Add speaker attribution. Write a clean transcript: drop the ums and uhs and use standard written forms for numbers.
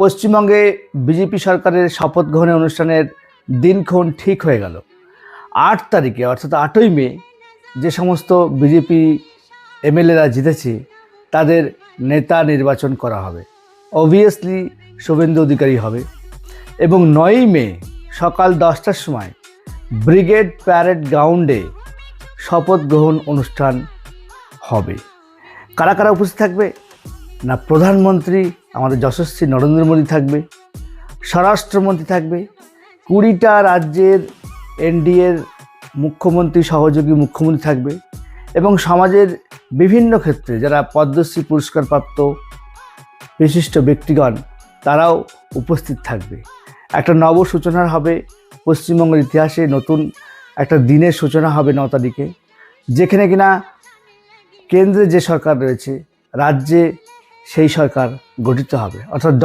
Speaker 1: পশ্চিমবঙ্গে বিজেপি সরকারের শপথ গ্রহণের অনুষ্ঠানের দিনক্ষণ ঠিক হয়ে গেল। 8 তারিখে অর্থাৎ 8ই মে যে সমস্ত বিজেপি এমএলএরা জিতেছে তাদের নেতা নির্বাচন করা হবে। অবভিয়াসলি শুভেন্দু অধিকারী হবে এবং 9ই মে সকাল 10টার সময় ব্রিগেড প্যারেড গ্রাউন্ডে শপথ গ্রহণ অনুষ্ঠান হবে। কারা কারা উপস্থিত থাকবে? না, প্রধানমন্ত্রী আমাদের যশস্বী নরেন্দ্র মোদী থাকবে, স্বরাষ্ট্রমন্ত্রী থাকবে, 20টা রাজ্যের এনডিএর মুখ্যমন্ত্রী সহযোগী মুখ্যমন্ত্রী থাকবে এবং সমাজের বিভিন্ন ক্ষেত্রে যারা পদ্মশ্রী পুরস্কারপ্রাপ্ত বিশিষ্ট ব্যক্তিগণ তারাও উপস্থিত থাকবে। একটা নব সূচনা হবে, পশ্চিমবঙ্গের ইতিহাসে নতুন একটা দিনের সূচনা হবে 9 তারিখে, যেখানে কিনা কেন্দ্রে যে সরকার রয়েছে রাজ্যে সেই সরকার গঠিত হবে, অর্থাৎ